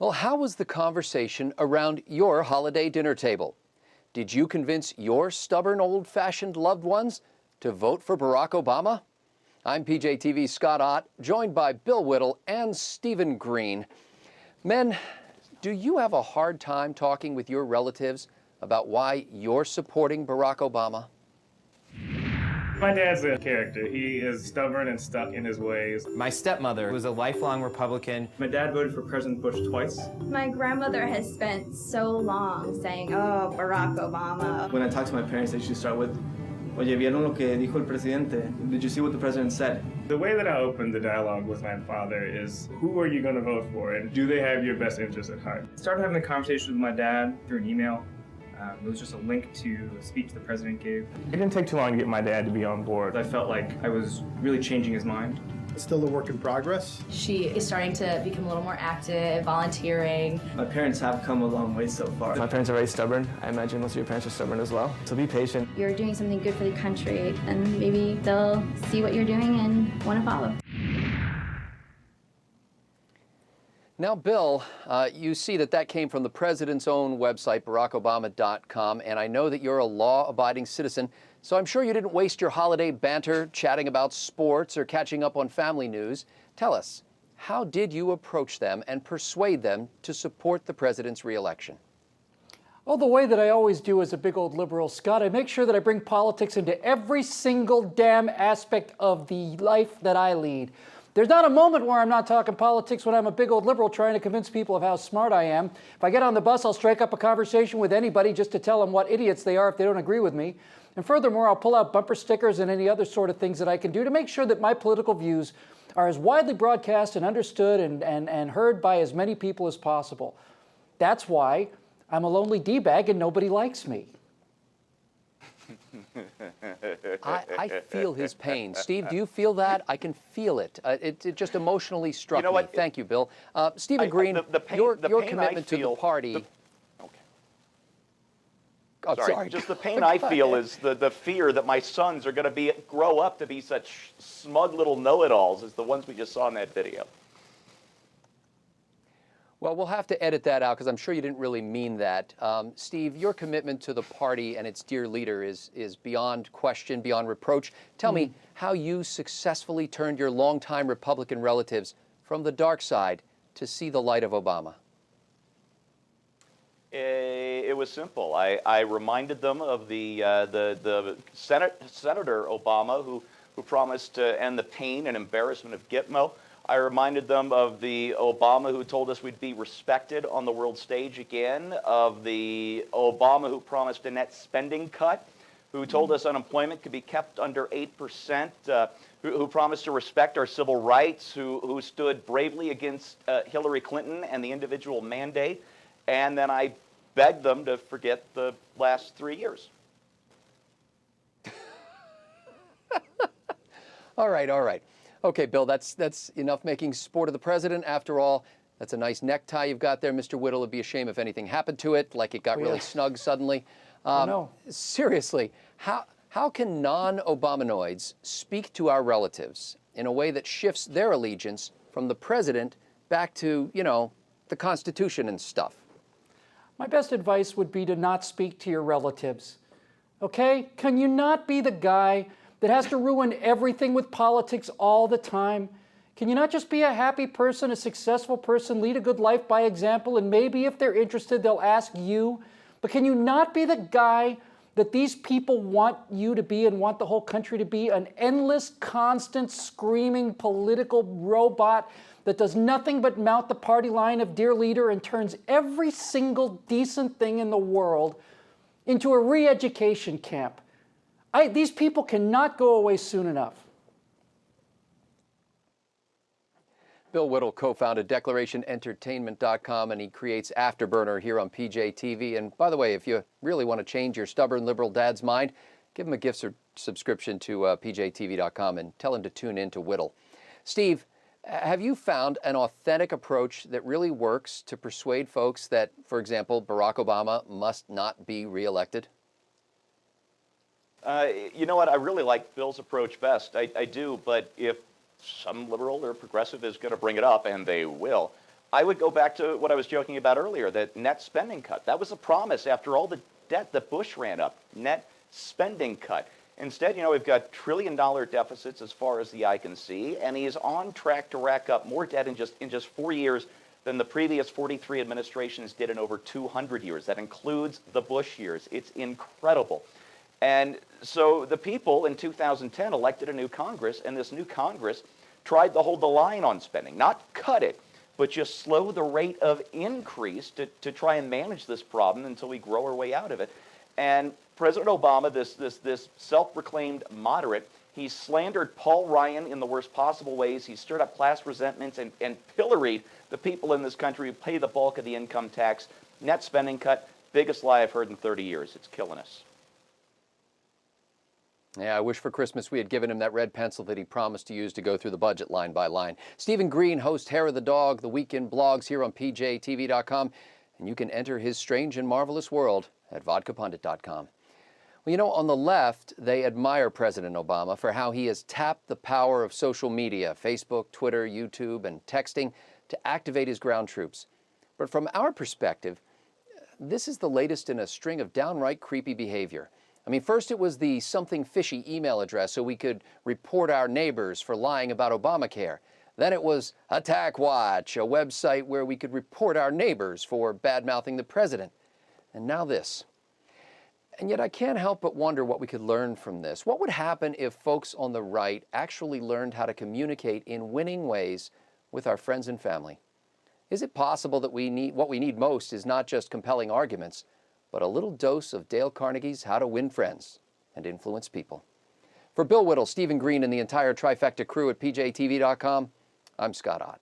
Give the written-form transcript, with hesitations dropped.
Well, how was the conversation around your holiday dinner table? Did you convince your stubborn, old-fashioned loved ones to vote for Barack Obama? I'm PJTV's Scott Ott, joined by Bill Whittle and Stephen Green. Men, do you have a hard time talking with your relatives about why you're supporting Barack Obama? My dad's a character. He is stubborn and stuck in his ways. My stepmother was a lifelong Republican. My dad voted for President Bush twice. My grandmother has spent so long saying, oh, Barack Obama. When I talk to my parents, they usually start with, Oye, ¿vieron lo que dijo el presidente? Did you see what the president said? The way that I open the dialogue with my father is, who are you going to vote for, and do they have your best interest at heart? I started having the conversation with my dad through an email. It was just a link to a speech the president gave. It didn't take too long to get my dad to be on board. I felt like I was really changing his mind. It's still a work in progress. She is starting to become a little more active, volunteering. My parents have come a long way so far. My parents are very stubborn. I imagine most of your parents are stubborn as well. So be patient. You're doing something good for the country, and maybe they'll see what you're doing and want to follow. Now, Bill, you see that came from the president's own website, barackobama.com, and I know that you're a law-abiding citizen, so I'm sure you didn't waste your holiday banter chatting about sports or catching up on family news. Tell us, how did you approach them and persuade them to support the president's reelection? Well, the way that I always do as a big old liberal, Scott, I make sure that I bring politics into every single damn aspect of the life that I lead. There's not a moment where I'm not talking politics when I'm a big old liberal trying to convince people of how smart I am. If I get on the bus, I'll strike up a conversation with anybody just to tell them what idiots they are if they don't agree with me. And furthermore, I'll pull out bumper stickers and any other sort of things that I can do to make sure that my political views are as widely broadcast and understood and heard by as many people as possible. That's why I'm a lonely D-bag and nobody likes me. I feel his pain. Steve, do you feel that? I can feel it. It just emotionally struck me. Thank you, Bill. Stephen Green, your commitment to the party... Okay. Oh, sorry. Just the pain I feel is the fear that my sons are going to grow up to be such smug little know-it-alls as the ones we just saw in that video. Well, we'll have to edit that out because I'm sure you didn't really mean that. Steve, your commitment to the party and its dear leader is beyond question, beyond reproach. Tell me how you successfully turned your longtime Republican relatives from the dark side to see the light of Obama. It was simple. I reminded them of the Senator Obama who promised to end the pain and embarrassment of Gitmo. I reminded them of the Obama who told us we'd be respected on the world stage again, of the Obama who promised a net spending cut, who told us unemployment could be kept under 8%, who promised to respect our civil rights, who stood bravely against Hillary Clinton and the individual mandate, and then I begged them to forget the last 3 years. All right, all right. Okay, Bill, that's enough making sport of the president. After all, that's a nice necktie you've got there, Mr. Whittle. It'd be a shame if anything happened to it, like it got really snug suddenly. No. Seriously, how can non-Obamanoids speak to our relatives in a way that shifts their allegiance from the president back to, you know, the Constitution and stuff? My best advice would be to not speak to your relatives. Okay? Can you not be the guy that has to ruin everything with politics all the time? Can you not just be a happy person, a successful person, lead a good life by example, and maybe if they're interested, they'll ask you? But can you not be the guy that these people want you to be and want the whole country to be, an endless, constant, screaming political robot that does nothing but mount the party line of dear leader and turns every single decent thing in the world into a re-education camp? These people cannot go away soon enough. Bill Whittle co-founded DeclarationEntertainment.com, and he creates Afterburner here on PJTV. And by the way, if you really want to change your stubborn liberal dad's mind, give him a gift subscription to PJTV.com and tell him to tune in to Whittle. Steve, have you found an authentic approach that really works to persuade folks that, for example, Barack Obama must not be reelected? You know what? I really like Bill's approach best. I do, but if some liberal or progressive is going to bring it up, and they will, I would go back to what I was joking about earlier, that net spending cut. That was a promise after all the debt that Bush ran up, net spending cut. Instead, we've got trillion-dollar deficits as far as the eye can see, and he's on track to rack up more debt in just 4 years than the previous 43 administrations did in over 200 years. That includes the Bush years. It's incredible. And so the people in 2010 elected a new Congress, and this new Congress tried to hold the line on spending, not cut it, but just slow the rate of increase to try and manage this problem until we grow our way out of it. And President Obama, this self-proclaimed moderate, he slandered Paul Ryan in the worst possible ways. He stirred up class resentments and pilloried the people in this country who pay the bulk of the income tax. Net spending cut, biggest lie I've heard in 30 years. It's killing us. Yeah, I wish for Christmas we had given him that red pencil that he promised to use to go through the budget line by line. Stephen Green hosts Hair of the Dog, the weekend blogs here on pjtv.com, and you can enter his strange and marvelous world at vodkapundit.com. Well, on the left, they admire President Obama for how he has tapped the power of social media, Facebook, Twitter, YouTube, and texting to activate his ground troops. But from our perspective, this is the latest in a string of downright creepy behavior. I mean, first it was the something fishy email address so we could report our neighbors for lying about Obamacare. Then it was Attack Watch, a website where we could report our neighbors for bad-mouthing the president. And now this. And yet I can't help but wonder what we could learn from this. What would happen if folks on the right actually learned how to communicate in winning ways with our friends and family? Is it possible that what we need most is not just compelling arguments, but a little dose of Dale Carnegie's How to Win Friends and Influence People? For Bill Whittle, Stephen Green, and the entire Trifecta crew at pjtv.com, I'm Scott Ott.